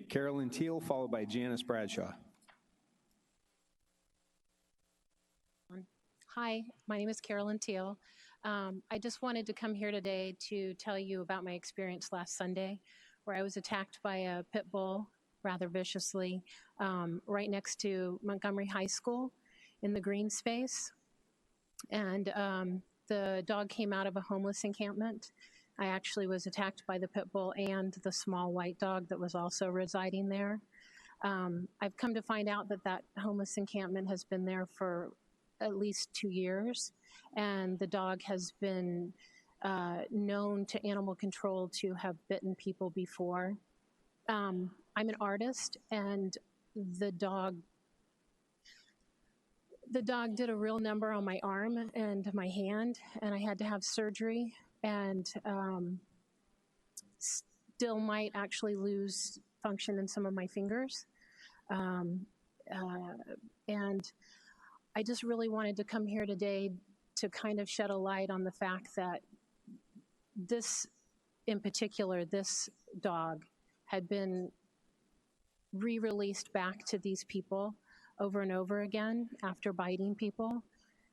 Carolyn Teal, followed by Janice Bradshaw. Hi, my name is Carolyn Teal. I just wanted to come here today to tell you about my experience last Sunday, where I was attacked by a pit bull rather viciously right next to Montgomery High School in the green space. And the dog came out of a homeless encampment. I actually was attacked by the pit bull and the small white dog that was also residing there. I've come to find out that that homeless encampment has been there for at least 2 years, and the dog has been known to animal control to have bitten people before. I'm an artist, and the dog did a real number on my arm and my hand, and I had to have surgery, and still might actually lose function in some of my fingers. And I just really wanted to come here today to kind of shed a light on the fact that this, in particular, this dog had been re-released back to these people over and over again after biting people.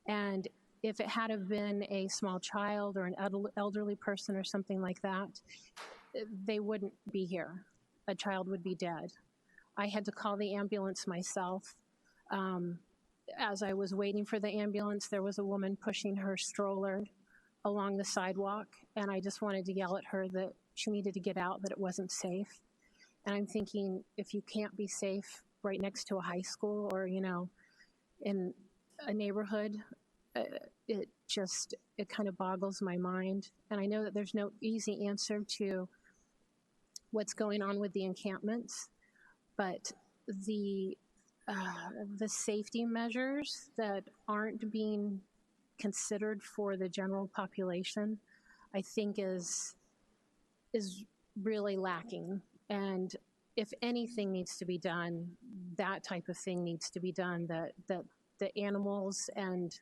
And if it had have been a small child or an elderly person or something like that, they wouldn't be here. A child would be dead. I had to call the ambulance myself. As I was waiting for the ambulance, there was a woman pushing her stroller along the sidewalk, and I just wanted to yell at her that she needed to get out, that it wasn't safe. And I'm thinking, if you can't be safe right next to a high school or, you know, in a neighborhood, it kind of boggles my mind. And I know that there's no easy answer to what's going on with the encampments, but the safety measures that aren't being considered for the general population, I think is really lacking. And if anything needs to be done, that type of thing needs to be done, that the animals and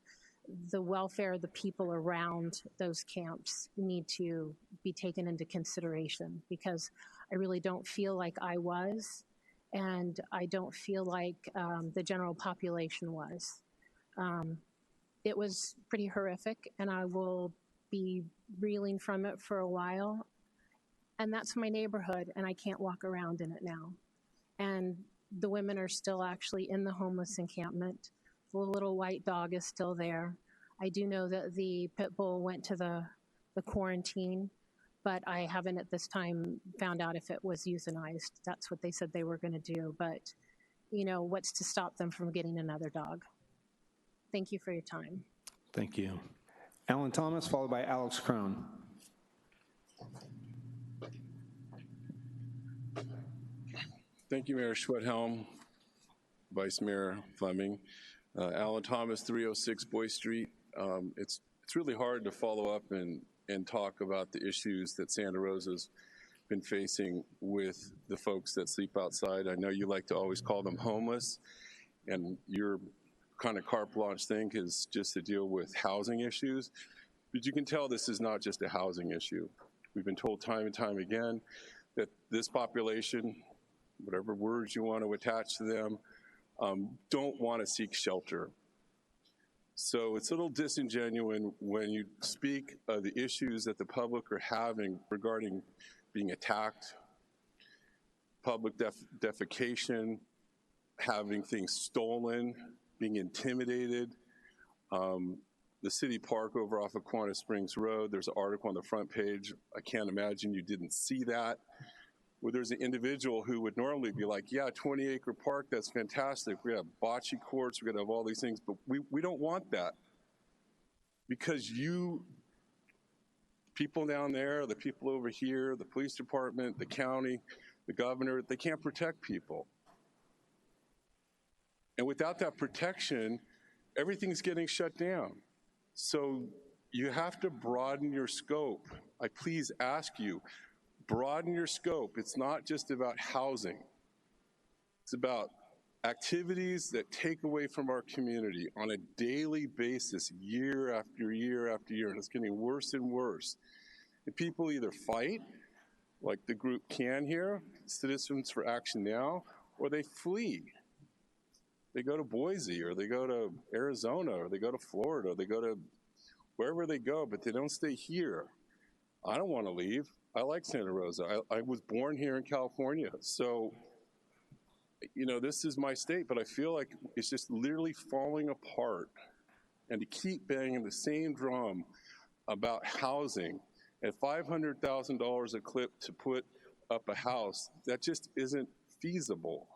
the welfare of the people around those camps need to be taken into consideration, because I really don't feel like I was, and I don't feel like the general population was. It was pretty horrific, and I will be reeling from it for a while. And that's my neighborhood, and I can't walk around in it now. And the women are still actually in the homeless encampment. The little white dog is still there. I do know that the pit bull went to the quarantine, but I haven't at this time found out if it was euthanized. That's what they said they were going to do. But, you know, what's to stop them from getting another dog? Thank you for your time. Thank you. Alan Thomas, followed by Alex Crone. Thank you, Mayor Schwedhelm, Vice Mayor Fleming. Alan Thomas, 306 Boyce Street. It's really hard to follow up and talk about the issues that Santa Rosa's been facing with the folks that sleep outside. I know you like to always call them homeless, and your kind of carte blanche thing is just to deal with housing issues. But you can tell this is not just a housing issue. We've been told time and time again that this population, whatever words you want to attach to them, don't want to seek shelter. So it's a little disingenuous when you speak of the issues that the public are having regarding being attacked, public defecation, having things stolen, being intimidated. The city park over off of Quanah Springs Road, there's an article on the front page. I can't imagine you didn't see that, where there's an individual who would normally be like, yeah, 20-acre park, that's fantastic. We have bocce courts, we're gonna have all these things, but we don't want that. Because people down there, the people over here, the police department, the county, the governor, they can't protect people. And without that protection, everything's getting shut down. So you have to broaden your scope. I please ask you, broaden your scope. It's not just about housing. It's about activities that take away from our community on a daily basis, year after year after year, and it's getting worse and worse. And people either fight like the group CAN here, Citizens for Action Now, or they flee. They go to Boise, or they go to Arizona, or they go to Florida, or they go to wherever they go, but they don't stay here. I don't want to leave. I like Santa Rosa. I was born here in California. So, you know, this is my state, but I feel like it's just literally falling apart. And to keep banging the same drum about housing at $500,000 a clip to put up a house, that just isn't feasible.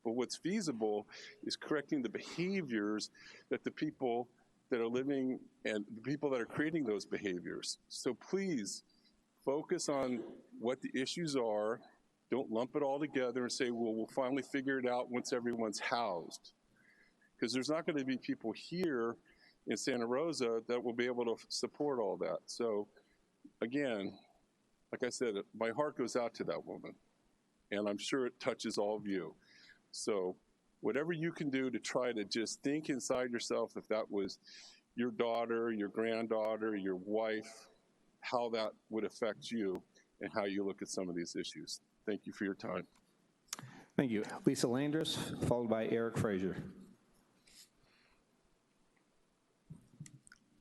But what's feasible is correcting the behaviors that the people that are living and the people that are creating those behaviors. So please focus on what the issues are. Don't lump it all together and say, well, we'll finally figure it out once everyone's housed. Because there's not going to be people here in Santa Rosa that will be able to support all that. So again, like I said, my heart goes out to that woman, and I'm sure it touches all of you. So whatever you can do to try to just think inside yourself, if that was your daughter, your granddaughter, your wife, how that would affect you and how you look at some of these issues. Thank you for your time. Thank you. Lisa Landris, followed by Eric Fraser.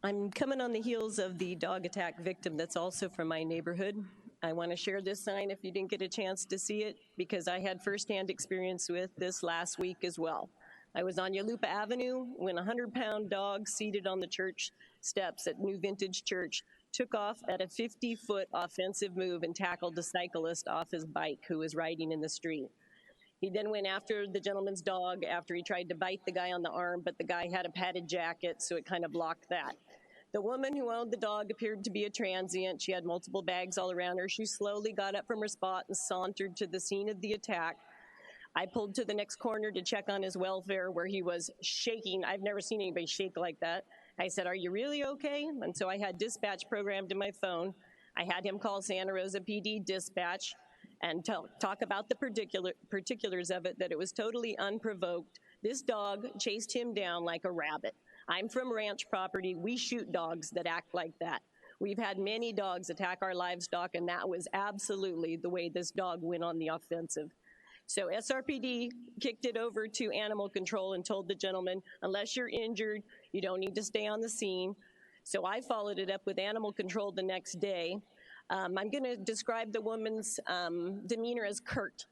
I'm coming on the heels of the dog attack victim that's also from my neighborhood. I want to share this sign if you didn't get a chance to see it, because I had firsthand experience with this last week as well. I was on Yalupa Avenue when a 100-pound dog seated on the church steps at New Vintage Church took off at a 50-foot offensive move and tackled a cyclist off his bike who was riding in the street. He then went after the gentleman's dog after he tried to bite the guy on the arm, but the guy had a padded jacket, so it kind of blocked that. The woman who owned the dog appeared to be a transient. She had multiple bags all around her. She slowly got up from her spot and sauntered to the scene of the attack. I pulled to the next corner to check on his welfare, where he was shaking. I've never seen anybody shake like that. I said, "Are you really okay?" And so I had dispatch programmed in my phone. I had him call Santa Rosa PD dispatch and talk about the particulars of it, that it was totally unprovoked. This dog chased him down like a rabbit. I'm from ranch property. We shoot dogs that act like that. We've had many dogs attack our livestock, and that was absolutely the way this dog went on the offensive. So SRPD kicked it over to animal control and told the gentleman, unless you're injured, you don't need to stay on the scene. So I followed it up with animal control the next day. I'm going to describe the woman's demeanor as curt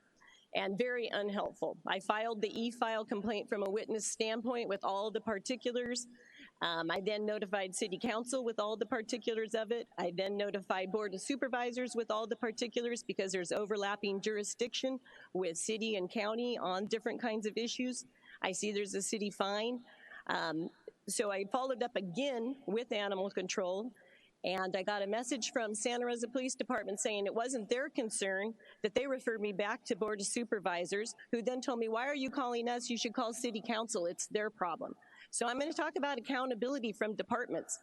and very unhelpful. I filed the e-file complaint from a witness standpoint with all the particulars. I then notified City Council with all the particulars of it. I then notified Board of Supervisors with all the particulars, because there's overlapping jurisdiction with city and county on different kinds of issues. I see there's a city fine. So I followed up again with animal control, and I got a message from Santa Rosa Police Department saying it wasn't their concern, that they referred me back to Board of Supervisors, who then told me, "Why are you calling us? You should call City Council. It's their problem." So I'm going to talk about accountability from departments.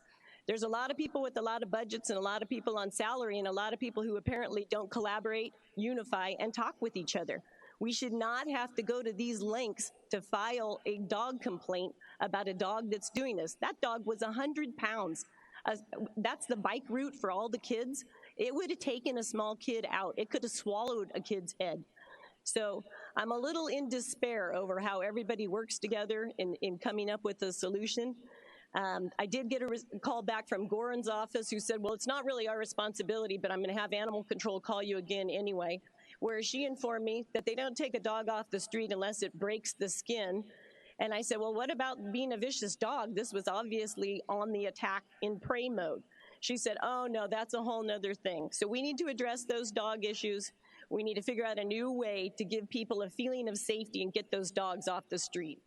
There's a lot of people with a lot of budgets and a lot of people on salary and a lot of people who apparently don't collaborate, unify, and talk with each other. We should not have to go to these lengths to file a dog complaint about a dog that's doing this. That dog was 100 pounds. That's the bike route for all the kids. It would have taken a small kid out. It could have swallowed a kid's head. So I'm a little in despair over how everybody works together in coming up with a solution. I did get a call back from Gorin's office, who said, well, it's not really our responsibility, but I'm going to have animal control call you again anyway, where she informed me that they don't take a dog off the street unless it breaks the skin. And I said, well, what about being a vicious dog? This was obviously on the attack in prey mode. She said, oh, no, that's a whole nother thing. So we need to address those dog issues. We need to figure out a new way to give people a feeling of safety and get those dogs off the street.